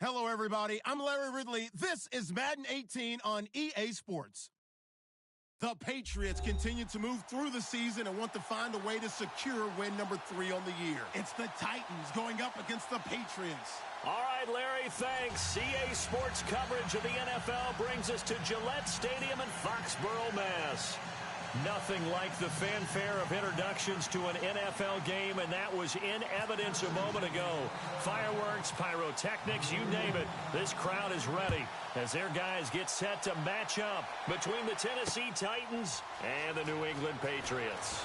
Hello, everybody. I'm Larry Ridley. This is Madden 18 on EA Sports. The Patriots continue to move through the season and want to find a way to secure win number 3 on the year. It's the Titans going up against the Patriots. All right, Larry, thanks. EA Sports coverage of the NFL brings us to Gillette Stadium in Foxborough, Mass. Nothing like the fanfare of introductions to an NFL game, and that was in evidence a moment ago. Fireworks, pyrotechnics, you name it. This crowd is ready as their guys get set to match up between the Tennessee Titans and the New England Patriots.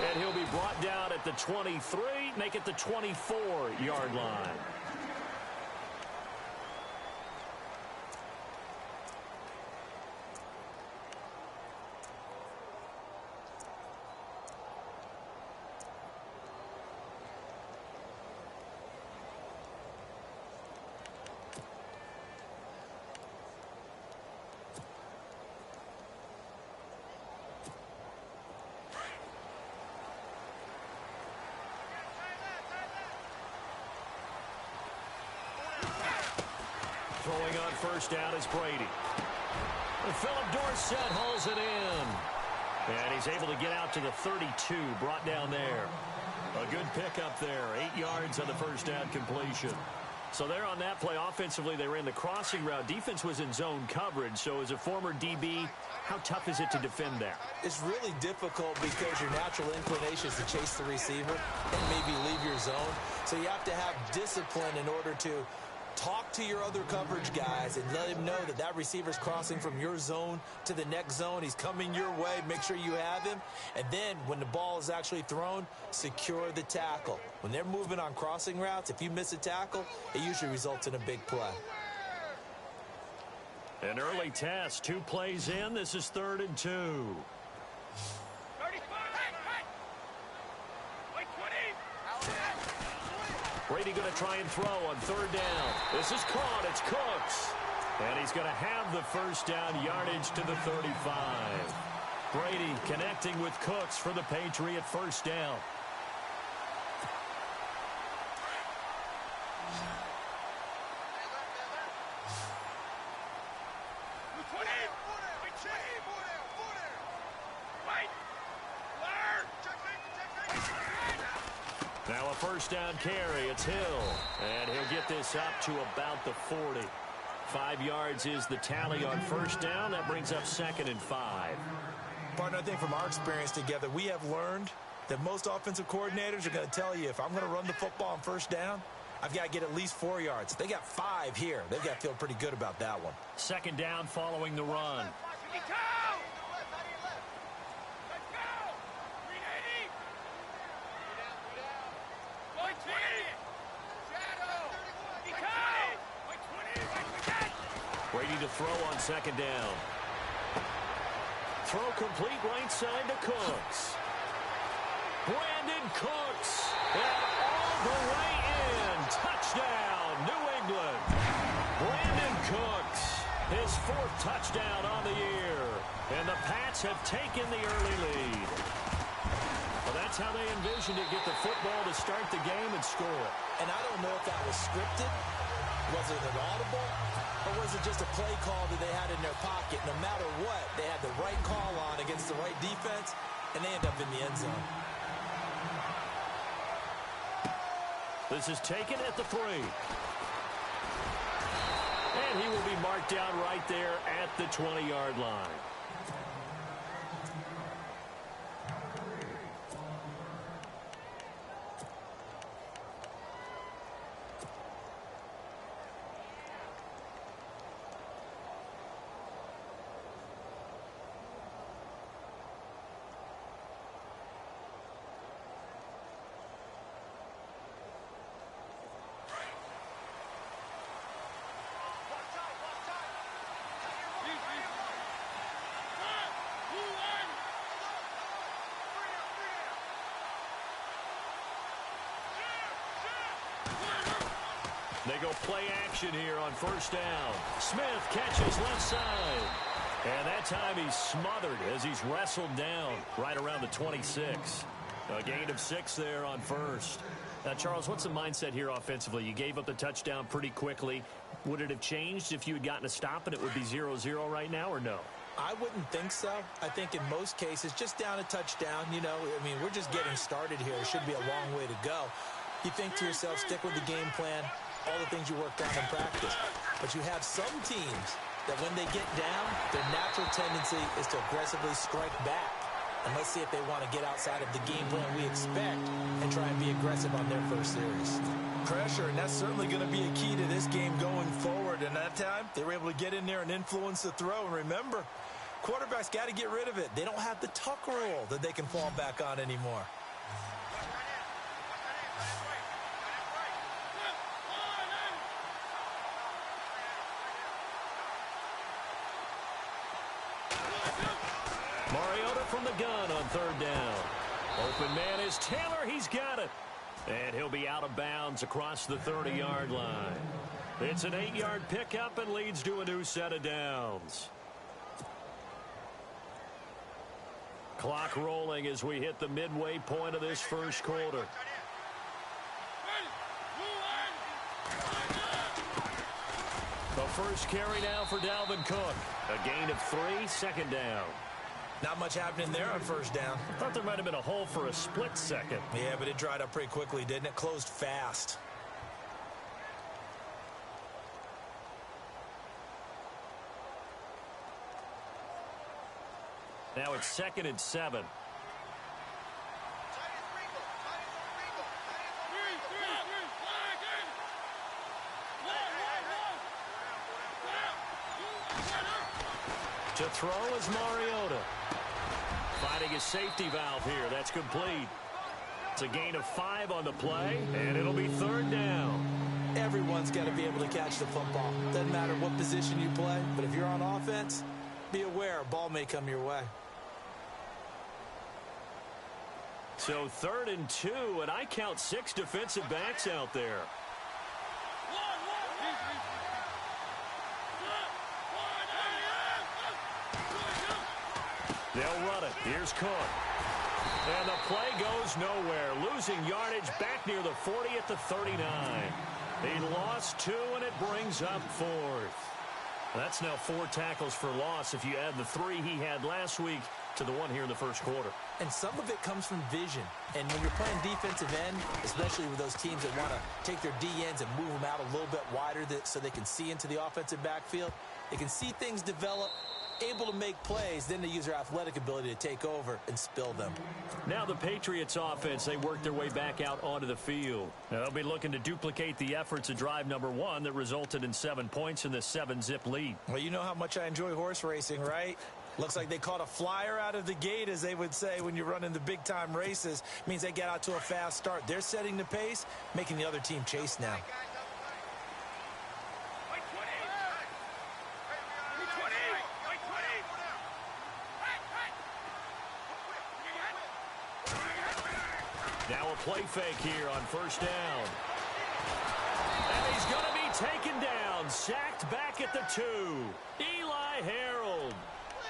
And he'll be brought down at the 23, make it the 24-yard line. Throwing on first down is Brady. And Philip Dorsett hauls it in. And he's able to get out to the 32, brought down there. A good pickup there, 8 yards on the first down completion. So there on that play, offensively, they ran the crossing route. Defense was in zone coverage. So as a former DB, how tough is it to defend that? It's really difficult because your natural inclination is to chase the receiver and maybe leave your zone. So you have to have discipline in order to talk to your other coverage guys and let him know that that receiver's crossing from your zone to the next zone. He's coming your way. Make sure you have him. And then when the ball is actually thrown, secure the tackle. When they're moving on crossing routes, if you miss a tackle, it usually results in a big play. An early test, 2 plays in. This is 3rd and 2. Brady going to try and throw on 3rd down. This is caught. It's Cooks. And he's going to have the first down, yardage to the 35. Brady connecting with Cooks for the Patriot first down. Now a first down carry. It's Hill. And he'll get this up to about the 40. 5 yards is the tally on first down. That brings up 2nd and 5. Partner, I think from our experience together, we have learned that most offensive coordinators are going to tell you, if I'm going to run the football on first down, I've got to get at least 4 yards. They got 5 here. They've got to feel pretty good about that one. 2nd down following the run. Brady to throw on 2nd down. Throw complete right side to Cooks. Brandon Cooks. And all the way in. Touchdown, New England. Brandon Cooks. His 4th touchdown on the year. And the Pats have taken the early lead. Well, that's how they envisioned it. Get the football to start the game and score. And I don't know if that was scripted. Was it an audible? Or was it just a play call that they had in their pocket? No matter what, they had the right call on against the right defense, and they end up in the end zone. This is taken at the 3. And he will be marked down right there at the 20-yard line. They go play action here on first down. Smith catches left side. And that time he's smothered as he's wrestled down right around the 26. A gain of 6 there on first. Now, Charles, what's the mindset here offensively? You gave up the touchdown pretty quickly. Would it have changed if you had gotten a stop and it would be 0-0 right now, or no? I wouldn't think so. I think in most cases, just down a touchdown, you know, I mean, we're just getting started here. It should be a long way to go. You think to yourself, stick with the game plan, all the things you worked on in practice. But you have some teams that when they get down, their natural tendency is to aggressively strike back. And let's see if they want to get outside of the game plan we expect and try and be aggressive on their first series. Pressure, and that's certainly going to be a key to this game going forward. And that time, they were able to get in there and influence the throw. And remember, quarterbacks got to get rid of it. They don't have the tuck rule that they can fall back on anymore. Mariota from the gun on third down. Open man is Taylor. He's got it. And he'll be out of bounds across the 30-yard line. It's an 8-yard pickup and leads to a new set of downs. Clock rolling as we hit the midway point of this first quarter. The first carry now for Dalvin Cook. A gain of 3, second down. Not much happening there on first down. Thought there might have been a hole for a split second. Yeah, but it dried up pretty quickly, didn't it? Closed fast. Now it's 2nd and 7. To throw is Mariota. Finding his safety valve here. That's complete. It's a gain of 5 on the play, and it'll be third down. Everyone's got to be able to catch the football. Doesn't matter what position you play, but if you're on offense, be aware a ball may come your way. So 3rd and 2, and I count 6 defensive backs out there. They'll run it. Here's Cook. And the play goes nowhere. Losing yardage back near the 40 at the 39. He lost 2, and it brings up 4th. That's now 4 tackles for loss if you add the 3 he had last week to the 1 here in the first quarter. And some of it comes from vision. And when you're playing defensive end, especially with those teams that want to take their D-ends and move them out a little bit wider so they can see into the offensive backfield, they can see things develop, able to make plays, then they use their athletic ability to take over and spill them. Now the Patriots offense, they work their way back out onto the field. Now they'll be looking to duplicate the efforts of drive number 1 that resulted in 7 points in the 7-zip lead. Well, you know how much I enjoy horse racing, right? Looks like they caught a flyer out of the gate, as they would say when you're running the big-time races. Means they get out to a fast start. They're setting the pace, making the other team chase now. Now a play fake here on first down. And he's going to be taken down, sacked back at the 2. Eli Harold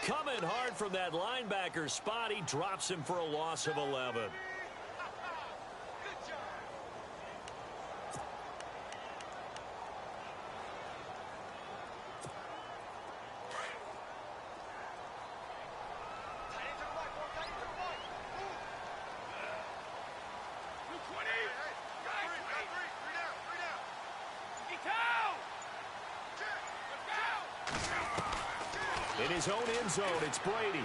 coming hard from that linebacker spot. He drops him for a loss of 11. In his own end zone, it's Brady.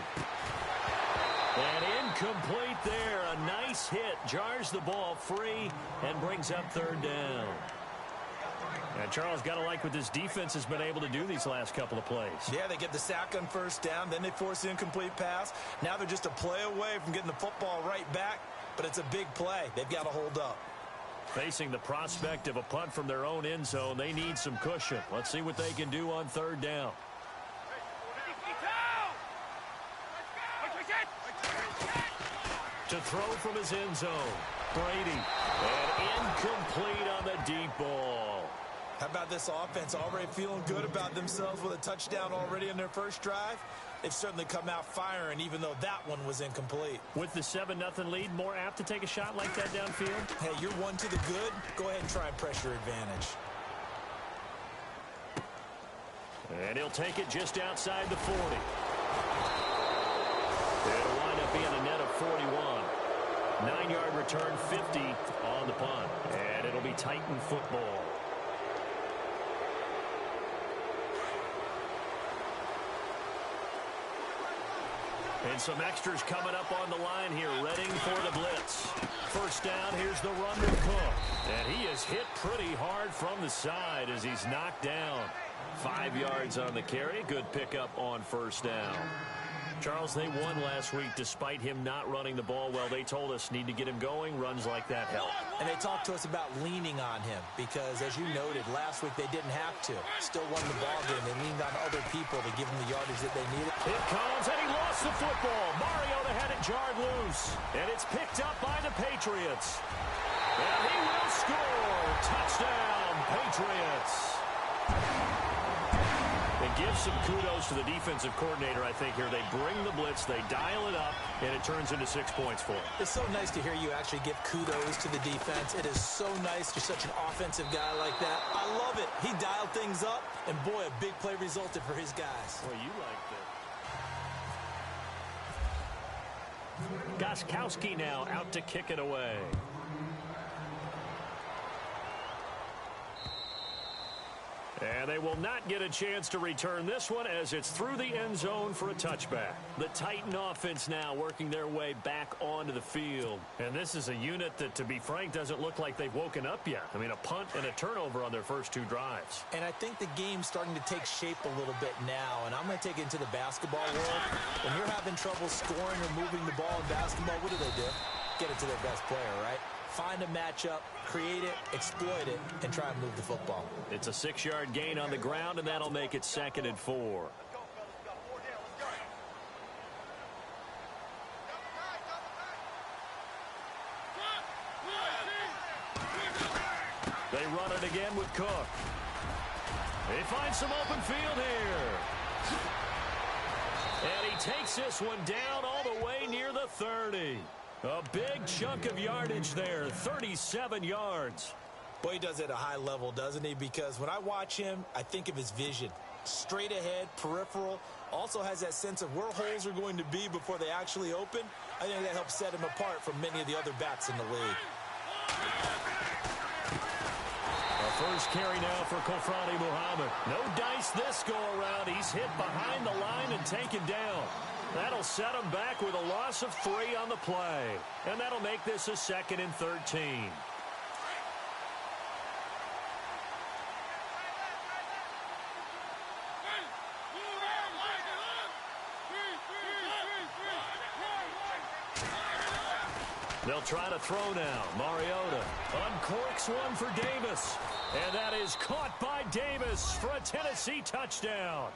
And incomplete there. A nice hit. Jars the ball free and brings up third down. And Charles, got to like what this defense has been able to do these last couple of plays. Yeah, they get the sack on first down, then they force the incomplete pass. Now they're just a play away from getting the football right back, but it's a big play. They've got to hold up. Facing the prospect of a punt from their own end zone, they need some cushion. Let's see what they can do on third down. To throw from his end zone, Brady. And incomplete on the deep ball. How about this offense already feeling good about themselves with a touchdown already in their first drive? they've certainly come out firing, even though that one was incomplete. With the 7-0 lead, more apt to take a shot like that downfield? Hey, you're one to the good. Go ahead and try and press your advantage. And he'll take it just outside the 40. It'll wind up being a net of 41. 9-yard return, 50 on the punt. And it'll be Titan football. And some extras coming up on the line here, readying for the blitz. First down, here's the run to Cook. And he is hit pretty hard from the side as he's knocked down. 5 yards on the carry. Good pickup on first down. Charles, they won last week despite him not running the ball well. They told us need to get him going. Runs like that help. And they talked to us about leaning on him because, as you noted, last week they didn't have to. Still won the ball game. They leaned on other people to give them the yardage that they needed. Here comes, and he lost the football. Mariota had it jarred loose. And it's picked up by the Patriots. And he will score. Touchdown, Patriots. And give some kudos to the defensive coordinator, I think, here. They bring the blitz, they dial it up, and it turns into 6 points for them. It's so nice to hear you actually give kudos to the defense. It is so nice. You're such an offensive guy like that. I love it. He dialed things up, and boy, a big play resulted for his guys. Well, you liked it. Gostkowski now out to kick it away. And they will not get a chance to return this one as it's through the end zone for a touchback. The Titan offense now working their way back onto the field. And this is a unit that, to be frank, doesn't look like they've woken up yet. I mean, a punt and a turnover on their first 2 drives. And I think the game's starting to take shape a little bit now. And I'm going to take it into the basketball world. When you're having trouble scoring or moving the ball in basketball, what do? Get it to their best player, right? Find a matchup, create it, exploit it, and try and move the football. It's a 6-yard gain on the ground, and that'll make it 2nd and 4. They run it again with Cook. They find some open field here. And he takes this one down all the way near the 30. A big chunk of yardage there, 37 yards. Boy, he does it at a high level, doesn't he? Because when I watch him, I think of his vision. Straight ahead, peripheral. Also has that sense of where holes are going to be before they actually open. I think that helps set him apart from many of the other backs in the league. A first carry now for Kofrani Muhammad. No dice this go-around. He's hit behind the line and taken down. That'll set him back with a loss of 3 on the play. And that'll make this a 2nd and 13. They'll try to throw now. Mariota uncorks one for Davis. And that is caught by Davis for a Tennessee touchdown.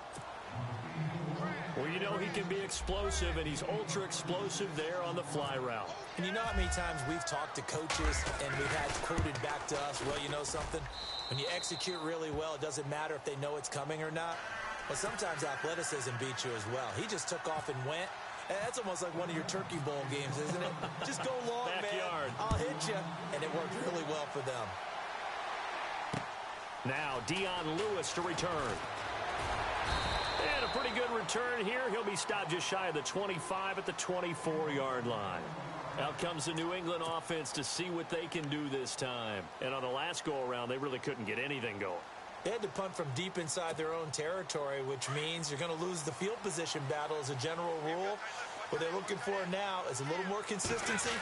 Well, you know he can be explosive, and he's ultra-explosive there on the fly route. And you know how many times we've talked to coaches and we've had quoted back to us, well, you know something? When you execute really well, it doesn't matter if they know it's coming or not. But sometimes athleticism beats you as well. He just took off and went. And that's almost like one of your Turkey Bowl games, isn't it? Just go long, Backyard. man. I'll hit you. And it worked really well for them. Now, Dion Lewis to return. And a pretty good return here. He'll be stopped just shy of the 25 at the 24-yard line. Out comes the New England offense to see what they can do this time. And on the last go-around, they really couldn't get anything going. They had to punt from deep inside their own territory, which means you're going to lose the field position battle as a general rule. What they're looking for now is a little more consistency,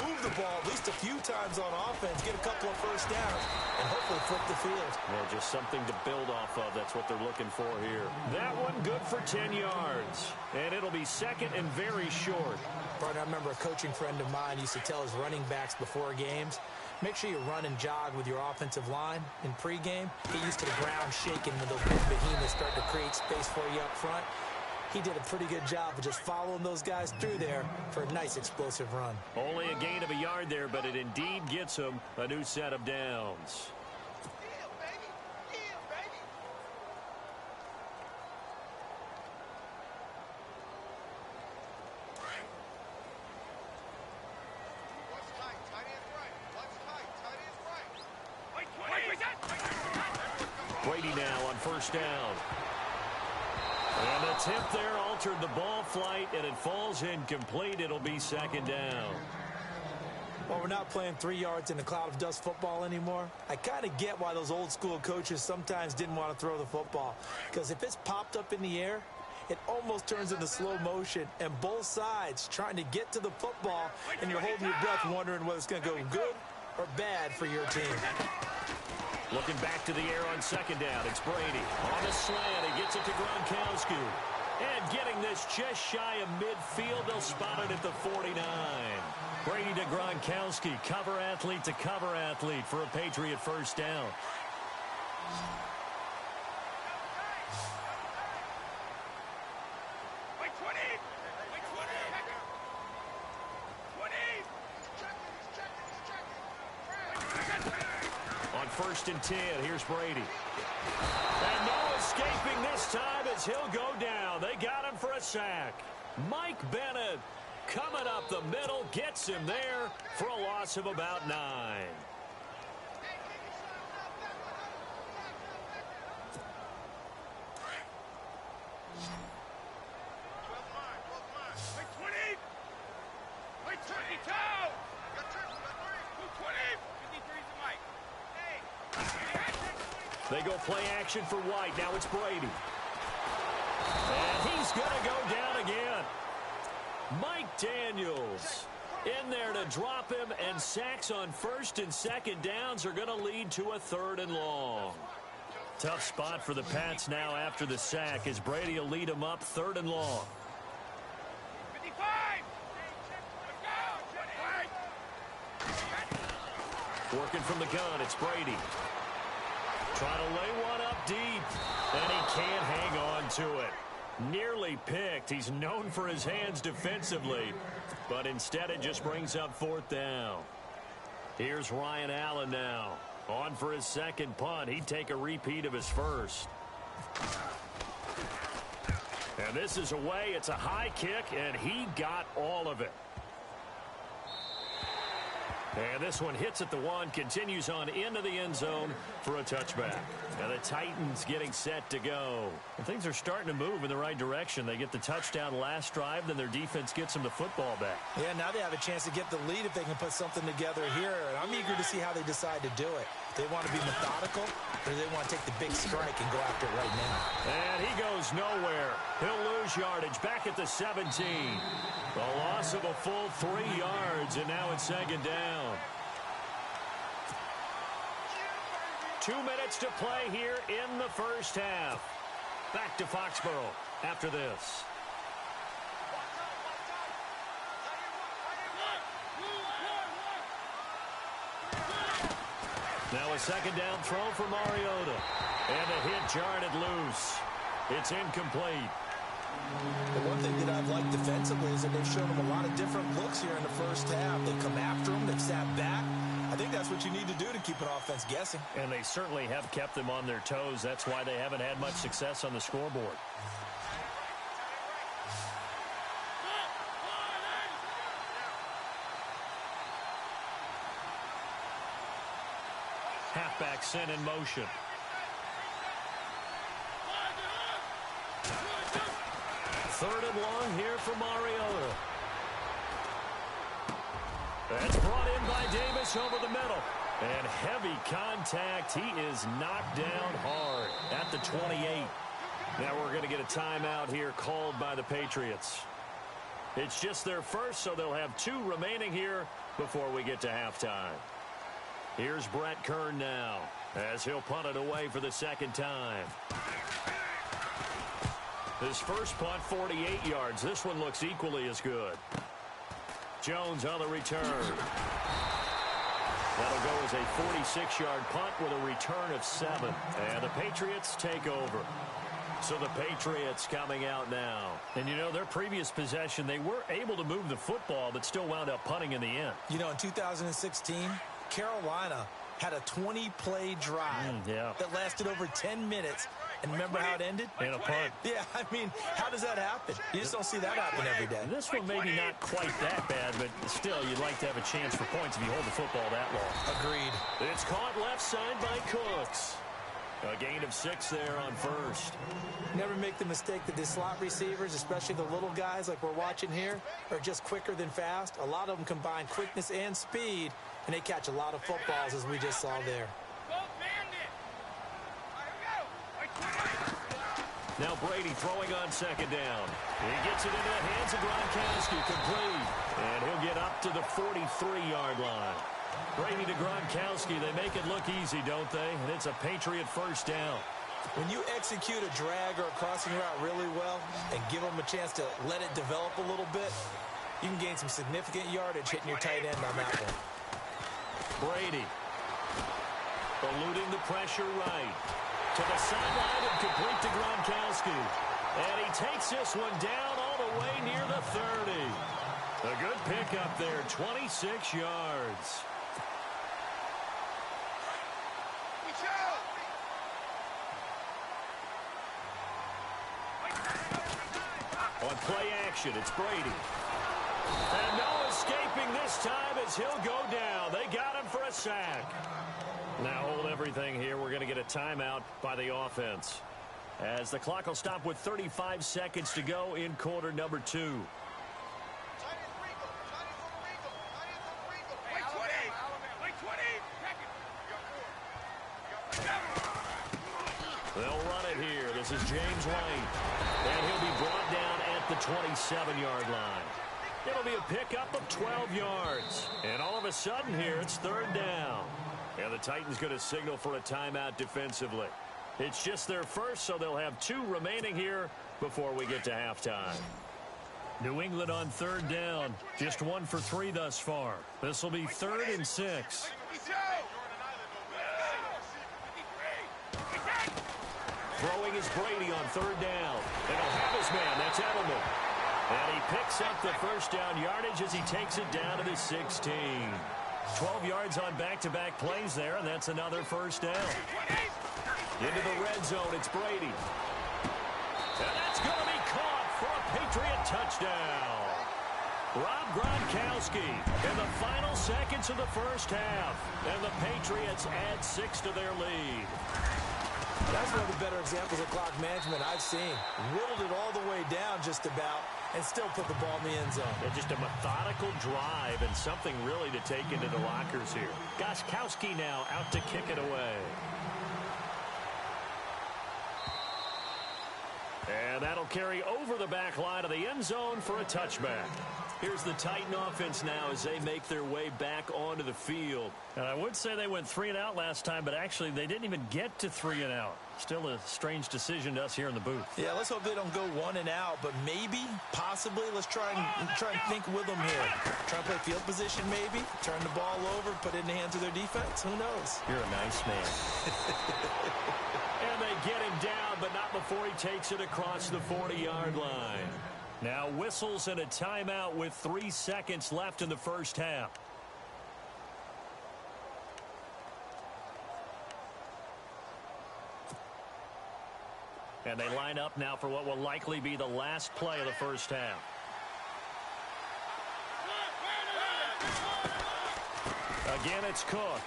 move the ball at least a few times on offense, get a couple of first downs, and hopefully flip the field. Well, just something to build off of. That's what they're looking for here. That one good for 10 yards. And it'll be 2nd and very short. Partner, I remember a coaching friend of mine used to tell his running backs before games, make sure you run and jog with your offensive line in pregame. Get used to the ground shaking when those big behemoths start to create space for you up front. He did a pretty good job of just following those guys through there for a nice explosive run. Only a gain of a yard there, but it indeed gets him a new set of downs. Brady now on first down. And the tip there altered the ball flight, and it falls incomplete. It'll be second down. Well, we're not playing 3 yards in a cloud of dust football anymore. I kind of get why those old school coaches sometimes didn't want to throw the football. Because if it's popped up in the air, it almost turns into slow motion, and both sides trying to get to the football, and you're holding your breath wondering whether it's going to go good or bad for your team. Looking back to the air on second down, it's Brady. On the slant, he gets it to Gronkowski. And getting this just shy of midfield, they'll spot it at the 49. Brady to Gronkowski, cover athlete to cover athlete for a Patriot first down. On first and 10, here's Brady. And no escaping this time as he'll go down. They got him for a sack. Mike Bennett coming up the middle, gets him there for a loss of about 9. They go play action for White. Now it's Brady. And he's going to go down again. Mike Daniels in there to drop him, and sacks on first and second downs are going to lead to a 3rd and long. Tough spot for the Pats now after the sack as Brady will lead them up 3rd and long. 55! Working from the gun, it's Brady. Trying to lay one up deep, and he can't hang on to it. Nearly picked. He's known for his hands defensively, but instead it just brings up 4th down. Here's Ryan Allen now. On for his second punt. He'd take a repeat of his first. And this is away. It's a high kick, and he got all of it. And this one hits at the 1, continues on into the end zone for a touchback. Now the Titans getting set to go. And things are starting to move in the right direction. They get the touchdown last drive, then their defense gets them the football back. Yeah, now they have a chance to get the lead if they can put something together here. And I'm eager to see how they decide to do it. They want to be methodical, or they want to take the big strike and go after it right now. And he goes nowhere. He'll lose yardage back at the 17. A loss of a full 3 yards, and now it's second down. 2 minutes to play here in the first half. Back to Foxborough after this. Now a second down throw for Mariota. And a hit jarred it loose. It's incomplete. The one thing that I've liked defensively is that they've shown them a lot of different looks here in the first half. They've come after them. They've sat back. I think that's what you need to do to keep an offense guessing. And they certainly have kept them on their toes. That's why they haven't had much success on the scoreboard. Halfback sent in motion. Third and long here for Mariota. That's brought in by Davis over the middle. And heavy contact. He is knocked down hard at the 28. Now we're going to get a timeout here called by the Patriots. It's just their first, so they'll have 2 remaining here before we get to halftime. Here's Brett Kern now as he'll punt it away for the second time. His first punt, 48 yards. This one looks equally as good. Jones on the return. That'll go as a 46-yard punt with a return of 7. And the Patriots take over. So the Patriots coming out now. And, you know, their previous possession, they were able to move the football, but still wound up punting in the end. You know, in 2016, Carolina had a 20-play drive that lasted over 10 minutes. And remember how it ended? In a punt. Yeah, I mean, how does that happen? You just don't see that happen every day. This one maybe not quite that bad, but still, you'd like to have a chance for points if you hold the football that long. Agreed. It's caught left side by Cooks. A gain of 6 there on first. Never make the mistake that the slot receivers, especially the little guys like we're watching here, are just quicker than fast. A lot of them combine quickness and speed, and they catch a lot of footballs, as we just saw there. Now Brady throwing on second down. He gets it into the hands of Gronkowski, complete. And he'll get up to the 43-yard line. Brady to Gronkowski, they make it look easy, don't they? And it's a Patriot first down. When you execute a drag or a crossing route really well and give them a chance to let it develop a little bit, you can gain some significant yardage hitting your tight end on that one. Brady eluding the pressure right. To the sideline and complete to Gronkowski. And he takes this one down all the way near the 30. A good pickup there, 26 yards. On play action, it's Brady. And no escaping this time as he'll go down. They got him for a sack. Now hold everything here. We're going to get a timeout by the offense, as the clock will stop with 35 seconds to go in quarter number 2. They'll run it here. This is James White. And he'll be brought down at the 27-yard line. It'll be a pickup of 12 yards. And all of a sudden here, it's third down. And the Titans going to signal for a timeout defensively. It's just their first, so they'll have 2 remaining here before we get to halftime. New England on third down. Just 1 for 3 thus far. This will be 3rd and 6. Throwing is Brady on third down. And he'll have his man. That's Edelman. And he picks up the first down yardage as he takes it down to the 16. 12 yards on back-to-back plays there, and that's another first down. Into the red zone, it's Brady. And that's going to be caught for a Patriot touchdown. Rob Gronkowski in the final seconds of the first half. And the Patriots add 6 to their lead. That's one of the better examples of clock management I've seen. Whittled it all the way down just about and still put the ball in the end zone. Yeah, just a methodical drive and something really to take into the lockers here. Gronkowski now out to kick it away. And that'll carry over the back line of the end zone for a touchback. Here's the Titan offense now as they make their way back onto the field. And I would say they went 3 and out last time, but actually they didn't even get to 3 and out. Still a strange decision to us here in the booth. Yeah, let's hope they don't go 1 and out, but maybe, possibly, let's try and think with them here. Try and play field position maybe, turn the ball over, put it in the hands of their defense. Who knows? You're a nice man. And they get him down, but not before he takes it across the 40-yard line. Now whistles and a timeout with 3 seconds left in the first half. And they line up now for what will likely be the last play of the first half. Again, it's Cook.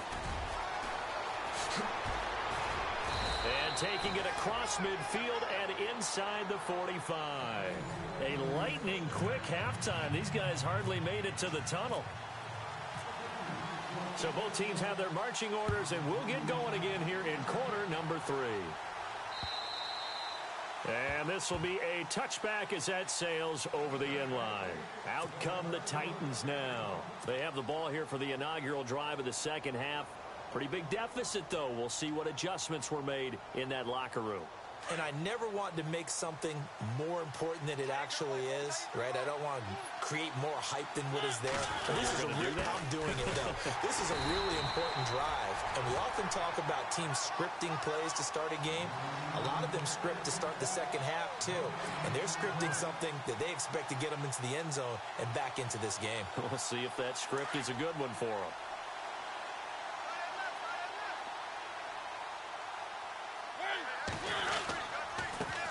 And taking it across midfield and inside the 45. A lightning-quick halftime. These guys hardly made it to the tunnel. So both teams have their marching orders, and we'll get going again here in quarter number 3. And this will be a touchback as that sails over the end line. Out come the Titans now. They have the ball here for the inaugural drive of the second half. Pretty big deficit, though. We'll see what adjustments were made in that locker room. And I never want to make something more important than it actually is, right? I don't want to create more hype than what is there. This is I'm doing it, though. This is a really important drive. And we often talk about teams scripting plays to start a game. A lot of them script to start the second half, too. And they're scripting something that they expect to get them into the end zone and back into this game. We'll see if that script is a good one for them.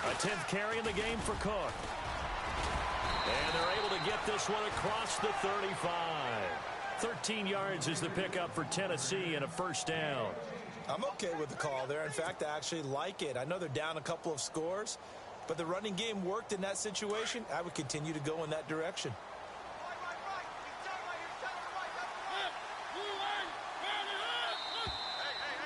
A 10th carry in the game for Cook. And they're able to get this one across the 35. 13 yards is the pickup for Tennessee and a first down. I'm okay with the call there. In fact, I actually like it. I know they're down a couple of scores, but the running game worked in that situation. I would continue to go in that direction.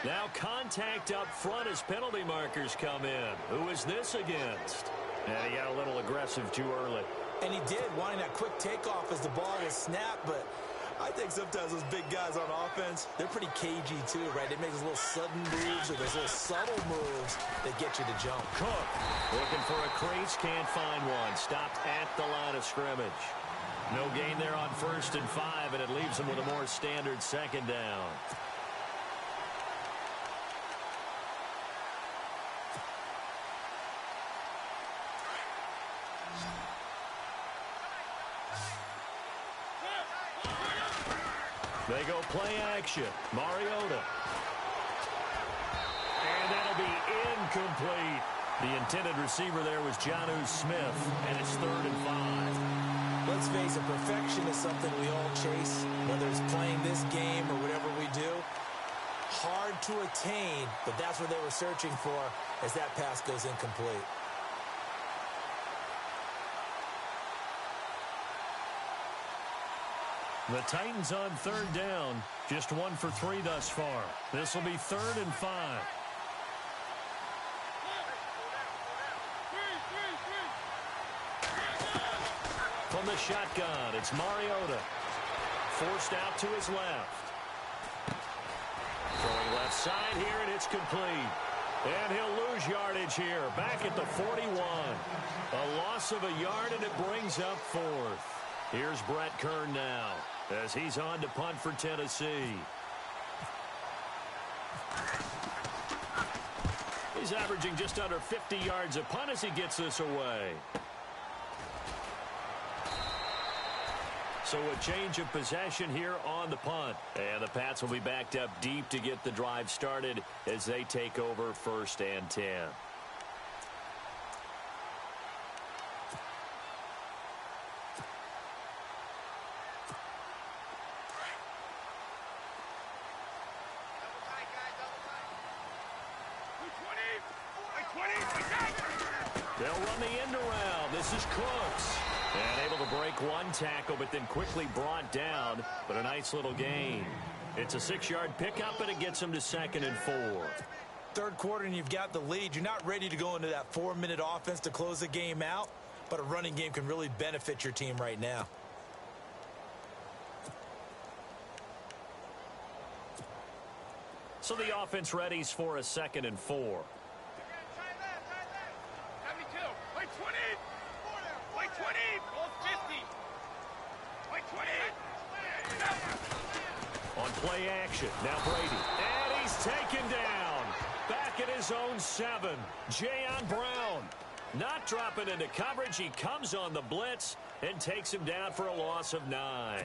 Now contact up front as penalty markers come in. Who is this against? And he got a little aggressive too early. And he did, wanting that quick takeoff as the ball was snapped, but I think sometimes those big guys on offense, they're pretty cagey too, right? They make those little sudden moves or those little subtle moves that get you to jump. Cook looking for a crease, can't find one. Stopped at the line of scrimmage. No gain there on 1st and 5, and it leaves them with a more standard 2nd down. They go play action. Mariota. And that'll be incomplete. The intended receiver there was Jonnu Smith, and it's 3rd and 5. Let's face it, perfection is something we all chase, whether it's playing this game or whatever we do. Hard to attain, but that's what they were searching for as that pass goes incomplete. The Titans on 3rd down. Just 1 for 3 thus far. This will be 3rd and 5. From the shotgun, it's Mariota. Forced out to his left. Throwing left side here, and it's complete. And he'll lose yardage here. Back at the 41. A loss of a yard, and it brings up 4th. Here's Brett Kern now as he's on to punt for Tennessee. He's averaging just under 50 yards a punt as he gets this away. So a change of possession here on the punt. And the Pats will be backed up deep to get the drive started as they take over 1st and 10. They'll run the end around. This is Cooks. And able to break one tackle, but then quickly brought down. But a nice little gain. It's a 6-yard pickup, and it gets him to 2nd and 4. 3rd quarter, and you've got the lead. You're not ready to go into that 4-minute offense to close the game out, but a running game can really benefit your team right now. So the offense readies for a 2nd and 4. On play action, now Brady. And he's taken down. Back at his own 7. Jayon Brown. Not dropping into coverage. He comes on the blitz and takes him down for a loss of 9.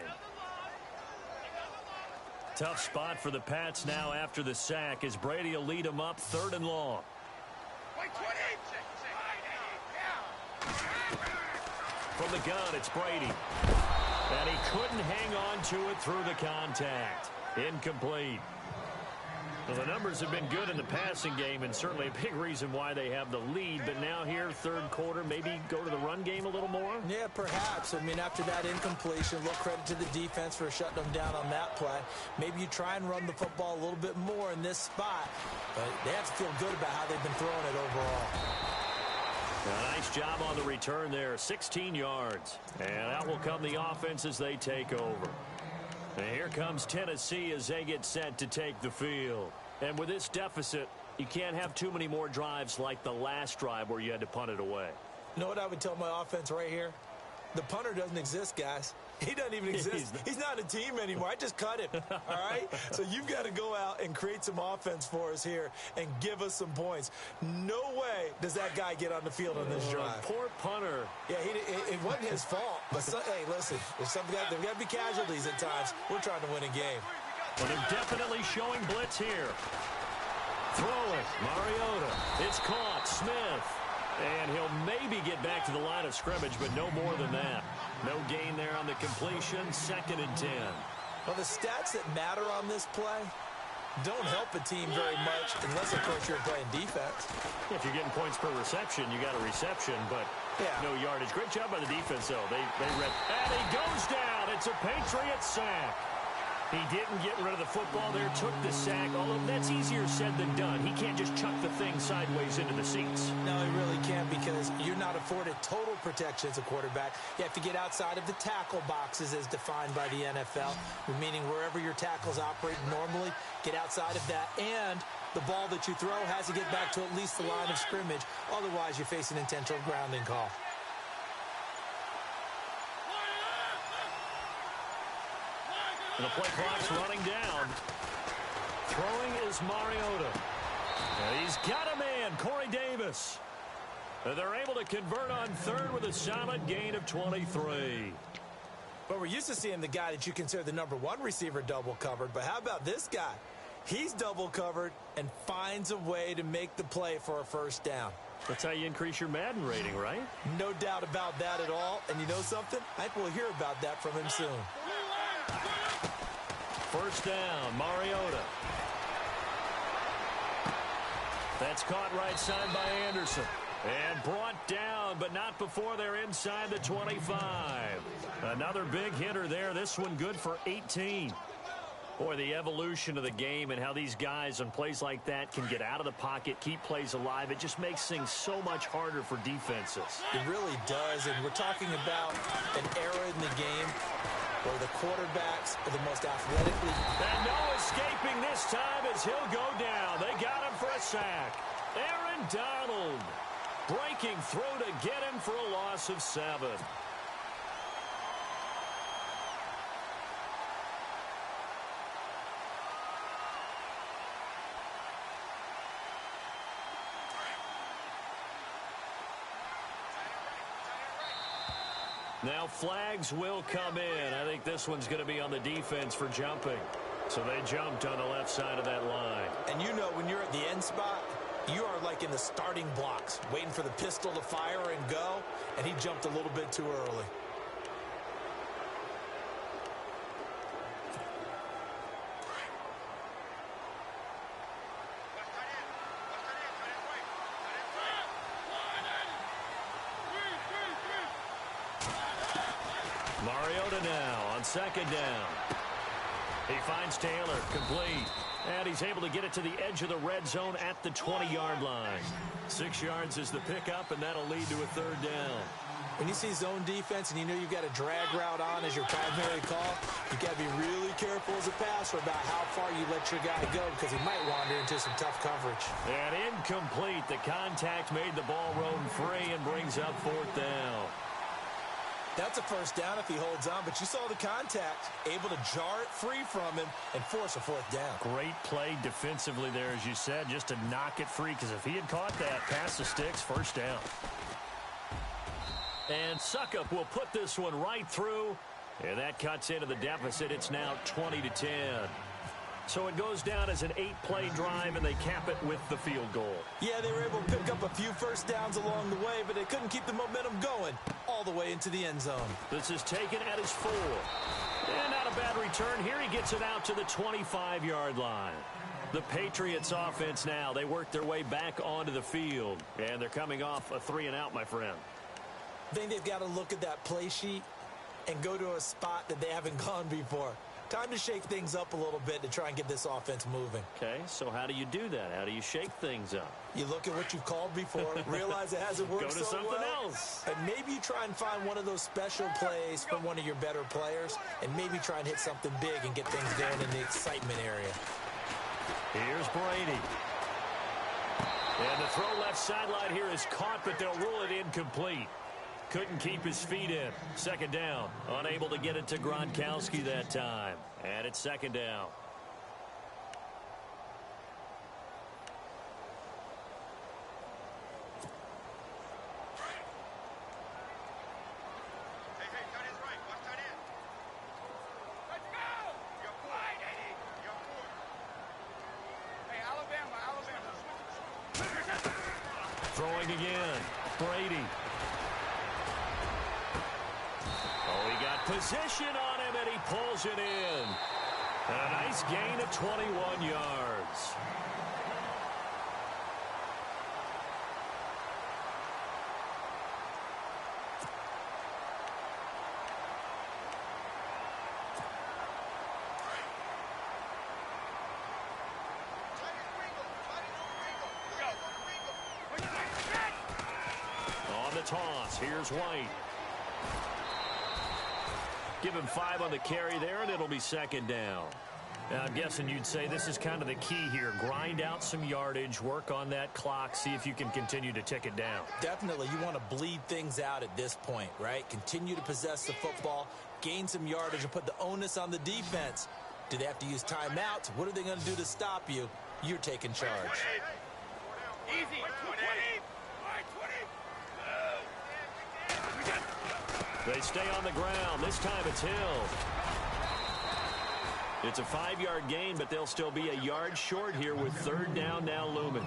Tough spot for the Pats now after the sack as Brady will lead him up 3rd and long. From the gun, it's Brady. And he couldn't hang on to it through the contact. Incomplete. Well, the numbers have been good in the passing game and certainly a big reason why they have the lead. But now here, 3rd quarter, maybe go to the run game a little more? Yeah, perhaps. I mean, after that incompletion, a little credit to the defense for shutting them down on that play. Maybe you try and run the football a little bit more in this spot. But they have to feel good about how they've been throwing it overall. A nice job on the return there, 16 yards. And out will come the offense as they take over. And here comes Tennessee as they get set to take the field. And with this deficit, you can't have too many more drives like the last drive where you had to punt it away. You know what I would tell my offense right here? The punter doesn't exist, guys. He doesn't even exist. He's not a team anymore. I just cut him, all right? So you've got to go out and create some offense for us here and give us some points. No way does that guy get on the field on this drive. Poor punter. Yeah, it wasn't his fault. But, hey, listen, there's got to be casualties at times. We're trying to win a game. Well, they're definitely showing blitz here. Throwing, Mariota. It's caught, Smith. And he'll maybe get back to the line of scrimmage, but no more than that. No gain there on the completion, 2nd and 10. Well, the stats that matter on this play, don't help a team very much unless, of course, you're playing defense. If you're getting points per reception, you got a reception, but no yardage. Great job by the defense, though. They read, and he goes down. It's a Patriots sack. He didn't get rid of the football there, took the sack, although that's easier said than done. He can't just chuck the thing sideways into the seats. No, he really can't, because you're not afforded total protection as a quarterback. You have to get outside of the tackle boxes as defined by the NFL, meaning wherever your tackles operate normally, get outside of that, and the ball that you throw has to get back to at least the line of scrimmage. Otherwise, you face an intentional grounding call. And the play clock's running down. Throwing is Mariota. And he's got a man, Corey Davis. And they're able to convert on third with a solid gain of 23. But we're used to seeing the guy that you consider the #1 receiver double covered. But how about this guy? He's double covered and finds a way to make the play for a first down. That's how you increase your Madden rating, right? No doubt about that at all. And you know something? I think we'll hear about that from him soon. First down, Mariota. That's caught right side by Anderson. And brought down, but not before they're inside the 25. Another big hitter there. This one good for 18. Boy, the evolution of the game and how these guys on plays like that can get out of the pocket, keep plays alive, it just makes things so much harder for defenses. It really does, and we're talking about an era in the game where the quarterbacks are the most athletically... And no escaping this time as he'll go down. They got him for a sack. Aaron Donald breaking through to get him for a loss of 7. Now flags will come in. I think this one's going to be on the defense for jumping. So they jumped on the left side of that line. And you know, when you're at the end spot, you are like in the starting blocks, waiting for the pistol to fire and go, and he jumped a little bit too early. Mariota now on second down. He finds Taylor, complete. And he's able to get it to the edge of the red zone at the 20-yard line. 6 yards is the pickup, and that'll lead to a third down. When you see zone defense and you know you've got a drag route on as your primary call, you've got to be really careful as a passer about how far you let your guy go, because he might wander into some tough coverage. And incomplete. The contact made the ball roam free and brings up fourth down. That's a first down if he holds on, but you saw the contact, able to jar it free from him and force a fourth down. Great play defensively there, as you said, just to knock it free, because if he had caught that, past the sticks, first down. And Suckup will put this one right through, and that cuts into the deficit. It's now 20-10. So it goes down as an 8-play drive, and they cap it with the field goal. Yeah, they were able to pick up a few first downs along the way, but they couldn't keep the momentum going all the way into the end zone. This is taken at his 4. And not a bad return. Here he gets it out to the 25-yard line. The Patriots offense now, they work their way back onto the field. And they're coming off a 3-and-out, my friend. I think they've got to look at that play sheet and go to a spot that they haven't gone before. Time to shake things up a little bit to try and get this offense moving. Okay, so how do you do that? How do you shake things up? You look at what you've called before, realize it hasn't worked so well. Go to something else. And maybe you try and find one of those special plays from one of your better players, and maybe try and hit something big and get things going in the excitement area. Here's Brady. And the throw left sideline here is caught, but they'll rule it incomplete. Couldn't keep his feet in. Second down. Unable to get it to Gronkowski that time. And it's second down. Throwing again. Brady. Oh, he got position on him, and he pulls it in. And a nice gain of 21 yards. On the toss, here's White. Give him 5 on the carry there, and it'll be second down. Now, I'm guessing you'd say this is kind of the key here. Grind out some yardage, work on that clock, see if you can continue to tick it down. Definitely, you want to bleed things out at this point, right? Continue to possess the football, gain some yardage, and put the onus on the defense. Do they have to use timeouts? What are they going to do to stop you? You're taking charge. Easy. 20. They stay on the ground. This time it's Hill. It's a 5-yard gain, but they'll still be a yard short here with third down now looming.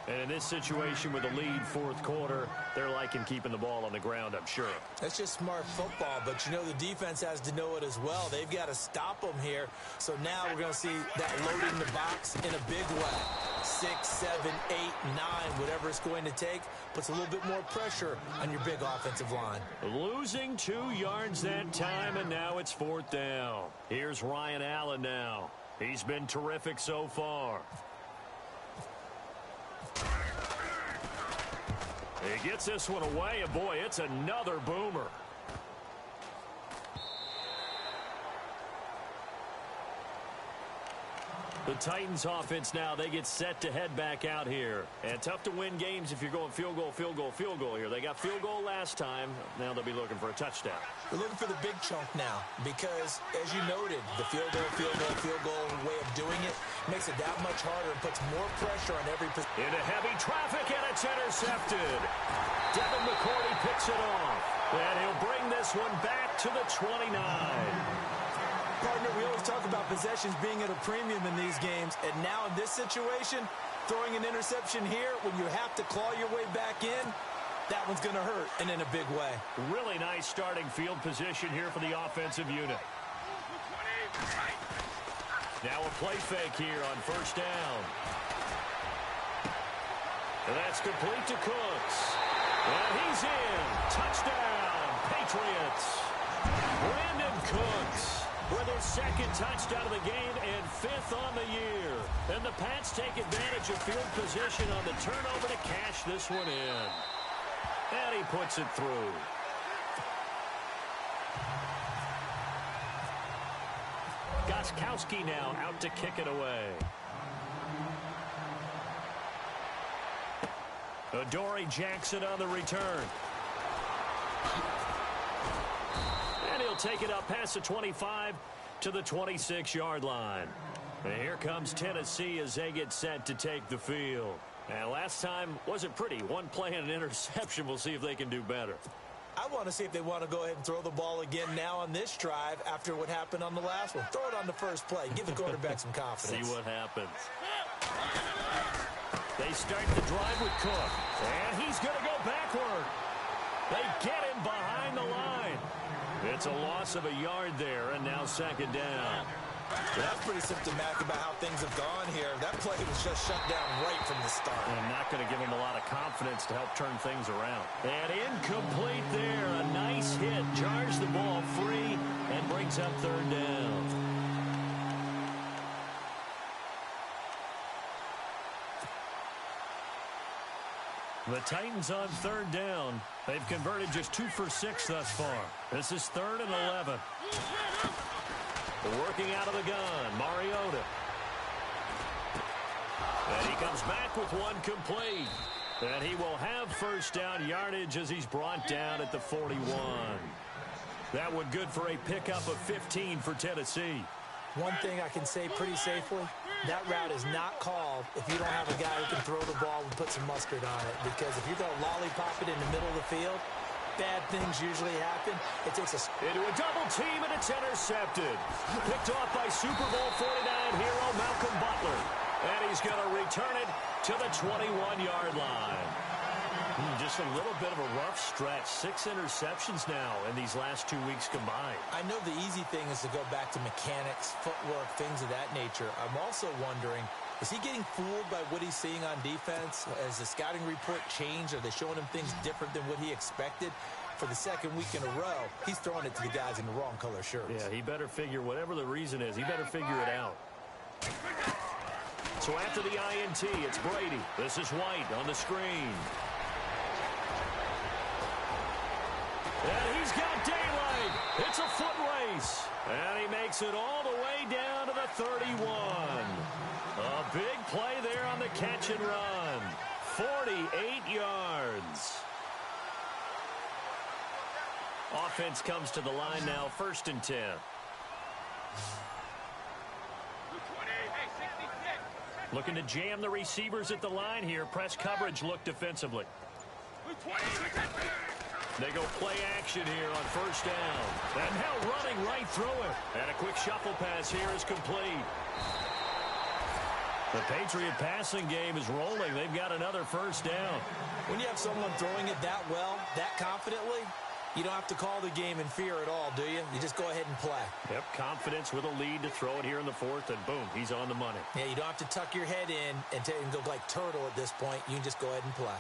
And in this situation with a lead fourth quarter, they're liking keeping the ball on the ground, I'm sure. That's just smart football, but you know the defense has to know it as well. They've got to stop them here. So now we're going to see that loading the box in a big way. 6, 7, 8, 9, whatever it's going to take, puts a little bit more pressure on your big offensive line. Losing 2 yards that time, and now it's fourth down. Here's Ryan Allen now. He's been terrific so far. He gets this one away, and boy, it's another boomer. The Titans offense now, they get set to head back out here. And tough to win games if you're going field goal, field goal, field goal here. They got field goal last time. Now they'll be looking for a touchdown. They're looking for the big chunk now because, as you noted, the field goal way of doing it makes it that much harder and puts more pressure on every position. Into heavy traffic, and it's intercepted. Devin McCourty picks it off. And he'll bring this one back to the 29. Partner, we always talk about possessions being at a premium in these games, and now in this situation, throwing an interception here when you have to claw your way back in, that one's going to hurt, and in a big way. Really nice starting field position here for the offensive unit. Now a play fake here on first down. And that's complete to Cooks. And he's in. Touchdown, Patriots. Brandon Cooks with his second touchdown of the game and 5th on the year. And the Pats take advantage of field position on the turnover to cash this one in. And he puts it through. Gostkowski now out to kick it away. Adoree Jackson on the return. And he'll take it up past the 25 to the 26-yard line. And here comes Tennessee as they get set to take the field. And last time wasn't pretty. One play and an interception. We'll see if they can do better. I want to see if they want to go ahead and throw the ball again now on this drive after what happened on the last one. Throw it on the first play. Give the quarterback some confidence. See what happens. They start the drive with Cook. And he's going to go backward. They get him behind the line. It's a loss of a yard there, and now second down. Yeah, that's pretty symptomatic about how things have gone here. That play was just shut down right from the start. And not going to give him a lot of confidence to help turn things around. And incomplete there. A nice hit. Jars the ball free and brings up third down. The Titans on third down. They've converted just 2 for 6 thus far. This is 3rd and 11. Working out of the gun, Mariota. And he comes back with one complete. And he will have first down yardage as he's brought down at the 41. That one good for a pickup of 15 for Tennessee. One thing I can say pretty safely, that route is not called if you don't have a guy who can throw the ball and put some mustard on it. Because if you're going to lollipop it in the middle of the field, bad things usually happen. It takes into a double team, and it's intercepted. Picked off by Super Bowl 49 hero Malcolm Butler. And he's going to return it to the 21-yard line. Just a little bit of a rough stretch. 6 interceptions now in these last 2 weeks combined. I know the easy thing is to go back to mechanics, footwork, things of that nature. I'm also wondering, is he getting fooled by what he's seeing on defense? Has the scouting report changed? Are they showing him things different than what he expected? For the second week in a row, he's throwing it to the guys in the wrong color shirts. Yeah, he better figure, whatever the reason is, he better figure it out. So after the INT, it's Brady. This is White on the screen. And he's got daylight. It's a foot race. And he makes it all the way down to the 31. A big play there on the catch and run. 48 yards. Offense comes to the line now, 1st and 10. Looking to jam the receivers at the line here. Press coverage look defensively. They go play action here on 1st down. And now running right through it. And a quick shuffle pass here is complete. The Patriot passing game is rolling. They've got another 1st down. When you have someone throwing it that well, that confidently, you don't have to call the game in fear at all, do you? You just go ahead and play. Yep, confidence with a lead to throw it here in the 4th, and boom, he's on the money. Yeah, you don't have to tuck your head in and go like turtle at this point. You can just go ahead and play.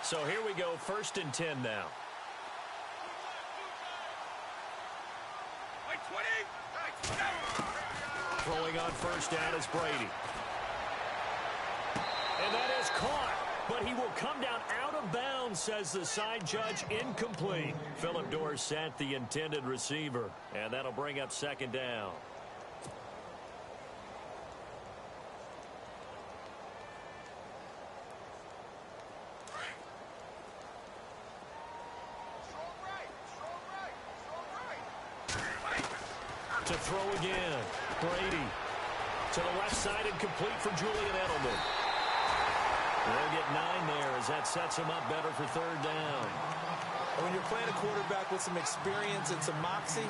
So here we go, 1st and 10 now. Throwing on 1st down is Brady. And that is caught. But he will come down out of bounds, says the side judge. Incomplete. Phillip Dorsett, the intended receiver. And that'll bring up 2nd down. To throw again. Brady. To the left side and complete for Julian Edelman. They'll get 9 there as that sets him up better for 3rd down. And when you're playing a quarterback with some experience and some moxie,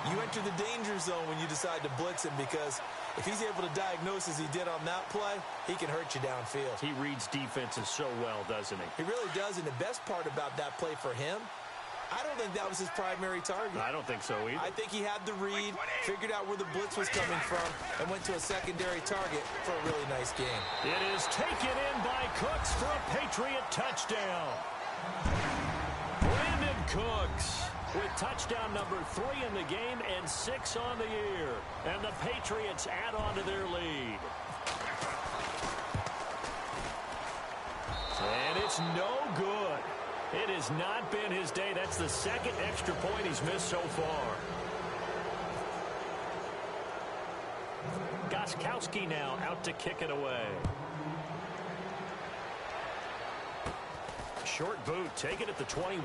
you enter the danger zone when you decide to blitz him, because if he's able to diagnose as he did on that play, he can hurt you downfield. He reads defenses so well, doesn't he? He really does, and the best part about that play for him, I don't think that was his primary target. I don't think so either. I think he had the read, figured out where the blitz was coming from, and went to a secondary target for a really nice game. It is taken in by Cooks for a Patriot touchdown. Brandon Cooks with touchdown number 3 in the game and 6 on the year. And the Patriots add on to their lead. And it's no good. It has not been his day. That's the 2nd extra point he's missed so far. Gostkowski now out to kick it away. Short boot, take it at the 21.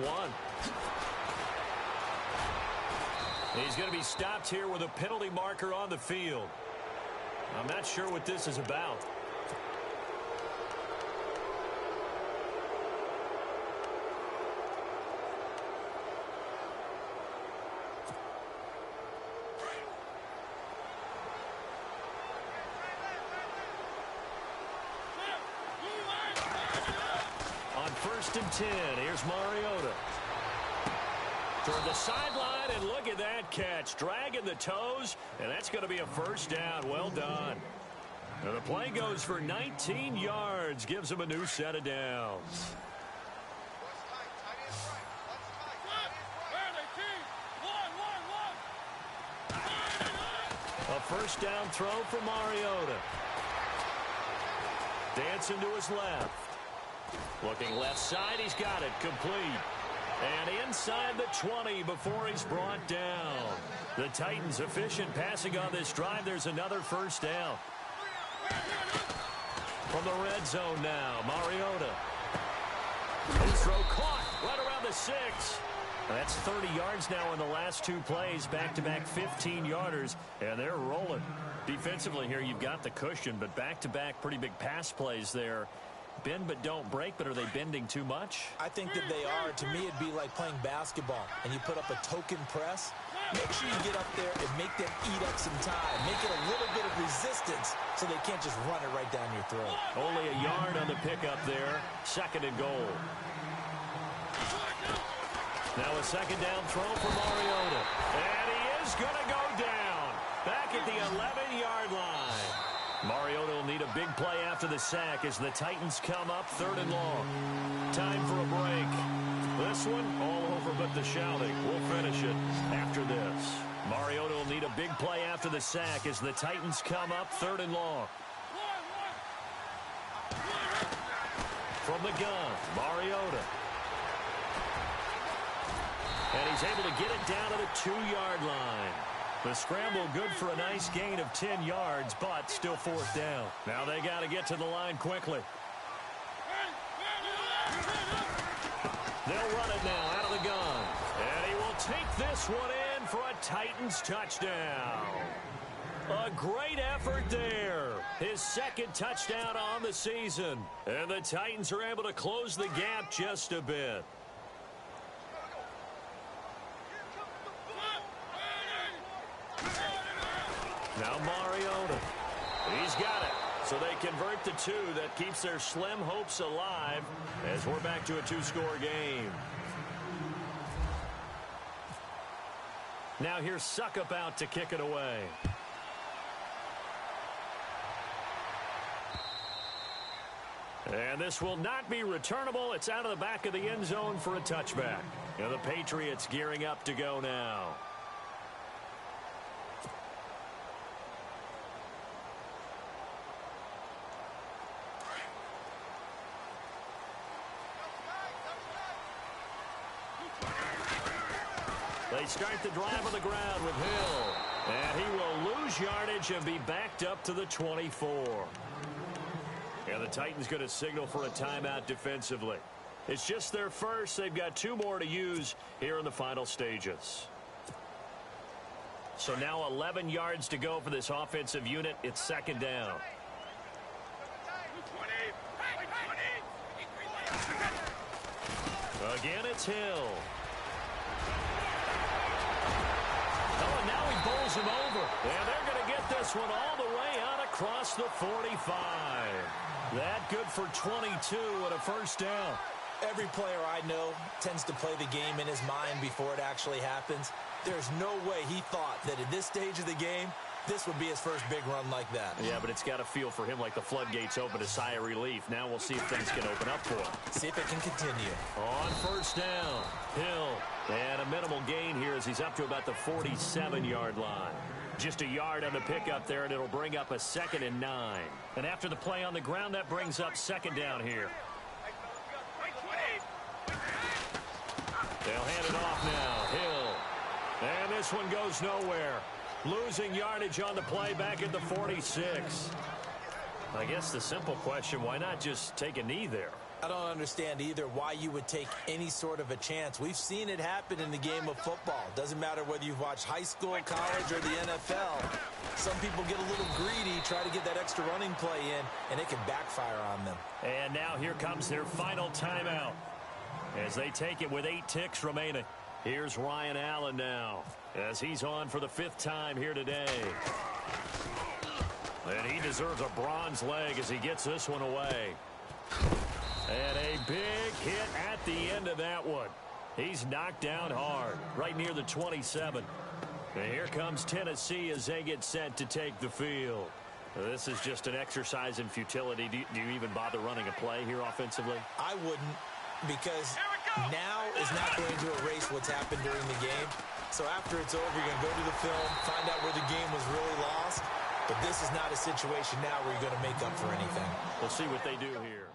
He's going to be stopped here with a penalty marker on the field. I'm not sure what this is about. On 1st and 10, here's Mariota. Toward the sideline, and look at that catch. Dragging the toes, and that's going to be a 1st down. Well done. And the play goes for 19 yards. Gives him a new set of downs. A 1st down throw for Mariota. Dancing to his left. Looking left side, he's got it, complete. And inside the 20 before he's brought down. The Titans efficient passing on this drive. There's another 1st down. From the red zone now, Mariota. His throw caught right around the 6. That's 30 yards now in the last 2 plays. Back-to-back 15-yarders, and they're rolling. Defensively here, you've got the cushion, but back-to-back pretty big pass plays there. Bend but don't break, but are they bending too much? I think that they are. To me, it'd be like playing basketball, and you put up a token press. make sure you get up there and make them eat up some time. Make it a little bit of resistance so they can't just run it right down your throat. Only a yard on the pickup there. 2nd and goal. Now a 2nd down throw for Mariota. And he is going to go down. Back at the 11-yard line. Mariota will need a big play after the sack as the Titans come up 3rd and long. Time for a break. This one, all over but the shouting. We'll finish it after this. Mariota will need a big play after the sack as the Titans come up 3rd and long. From the gun, Mariota. And he's able to get it down to the 2-yard line. The scramble good for a nice gain of 10 yards, but still 4th down. Now they got to get to the line quickly. They'll run it now out of the gun. And he will take this one in for a Titans touchdown. A great effort there. His 2nd touchdown on the season. And the Titans are able to close the gap just a bit. Now Mariota. He's got it. So they convert the 2. That keeps their slim hopes alive as we're back to a 2-score game. Now here's Suckup out to kick it away. And this will not be returnable. It's out of the back of the end zone for a touchback. And the Patriots gearing up to go now. They start the drive on the ground with Hill. And he will lose yardage and be backed up to the 24. And the Titans going to signal for a timeout defensively. It's just their first. They've got 2 more to use here in the final stages. So now 11 yards to go for this offensive unit. It's 2nd down. Again, it's Hill. Oh, and now he bowls him over. And they're going to get this one all the way out across the 45. That good for 22 and a 1st down. Every player I know tends to play the game in his mind before it actually happens. There's no way he thought that at this stage of the game, this would be his first big run like that. Yeah, but it's got to feel for him like the floodgates open, a sigh of relief. Now we'll see if things can open up for him. See if it can continue. On 1st down, Hill. And a minimal gain here as he's up to about the 47-yard line. Just a yard on the pickup there, and it'll bring up a 2nd and 9. And after the play on the ground, that brings up 2nd down here. They'll hand it off now. Hill. And this one goes nowhere. Losing yardage on the play back at the 46. I guess the simple question, why not just take a knee there? I don't understand either why you would take any sort of a chance. We've seen it happen in the game of football. Doesn't matter whether you've watched high school, college, or the NFL. Some people get a little greedy, try to get that extra running play in, and it can backfire on them. And now here comes their final timeout as they take it with 8 ticks remaining. Here's Ryan Allen now as he's on for the 5th time here today. And he deserves a bronze leg as he gets this one away. And a big hit at the end of that one. He's knocked down hard, right near the 27. And here comes Tennessee as they get set to take the field. This is just an exercise in futility. Do you even bother running a play here offensively? I wouldn't, because now is not going to erase what's happened during the game. So after it's over, you're going to go to the film, find out where the game was really lost. But this is not a situation now where you're going to make up for anything. We'll see what they do here.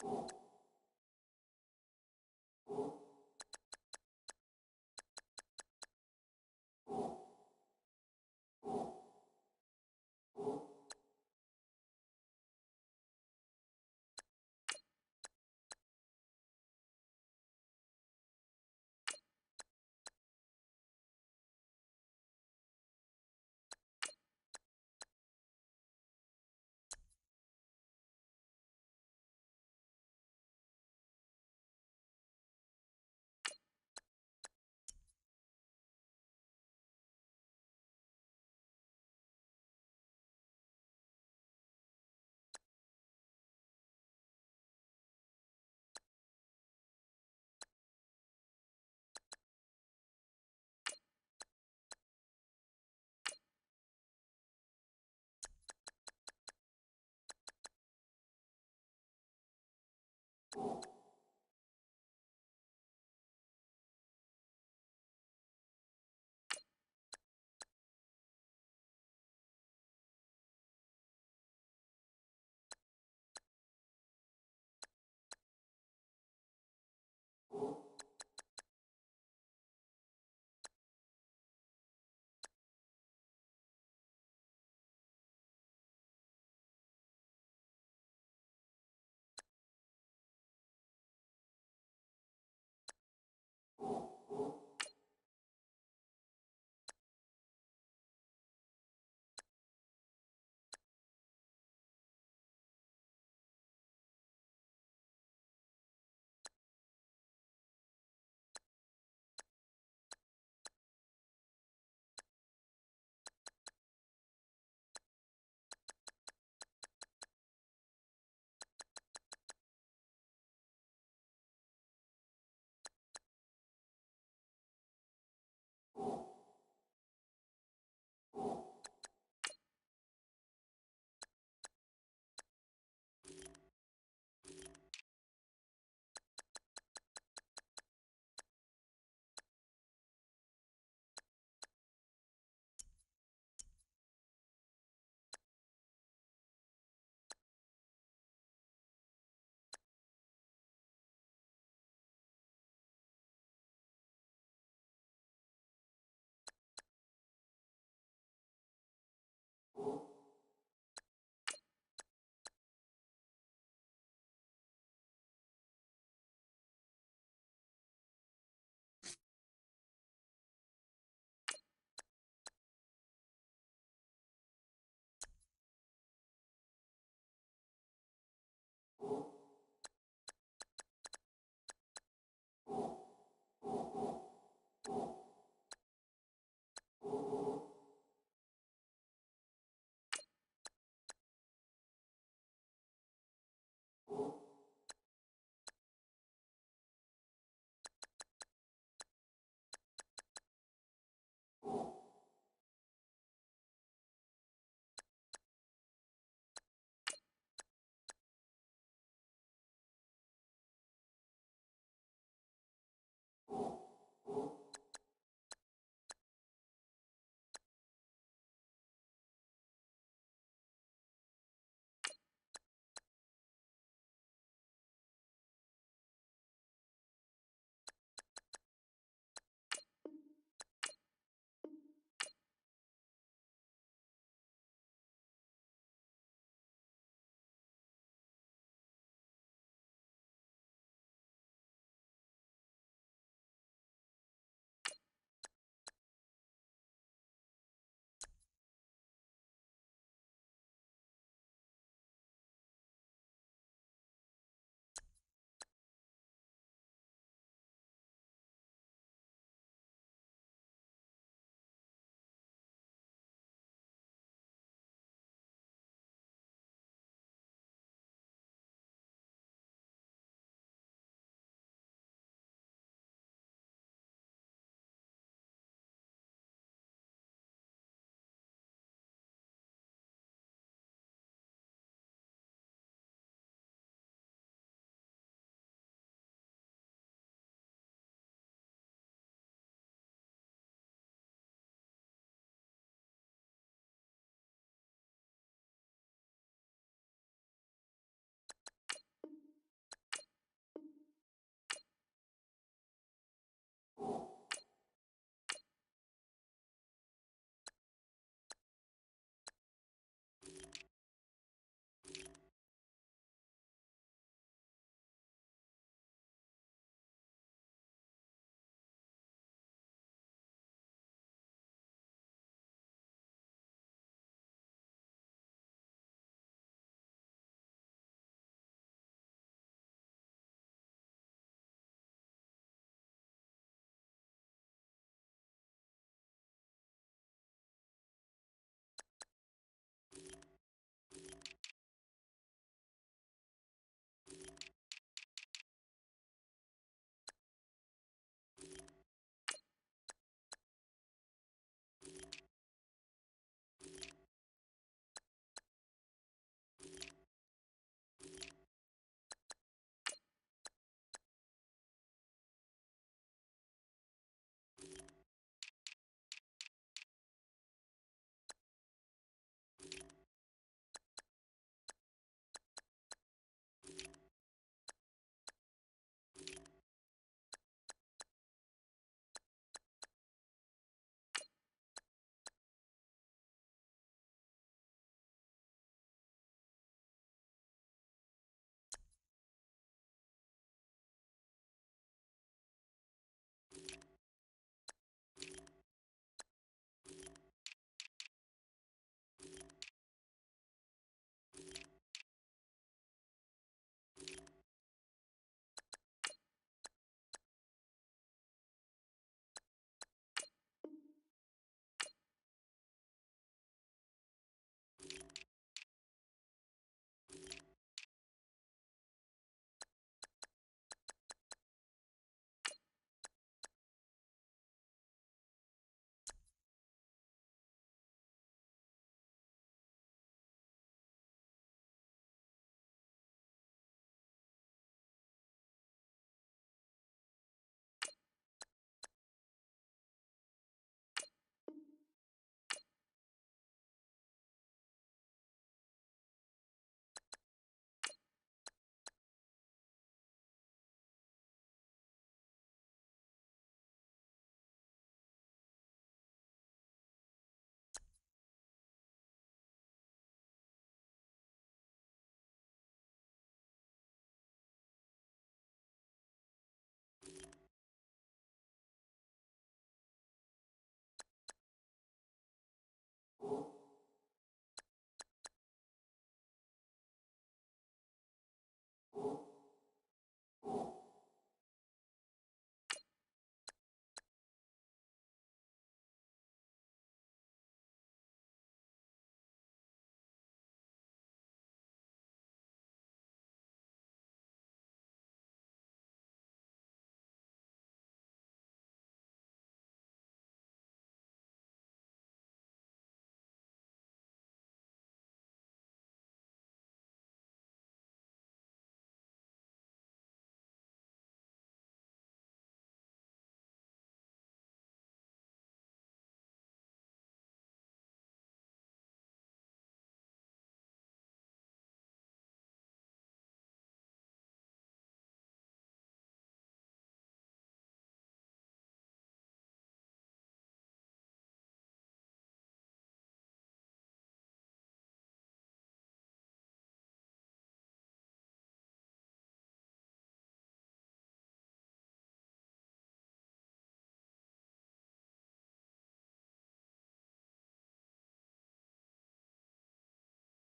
You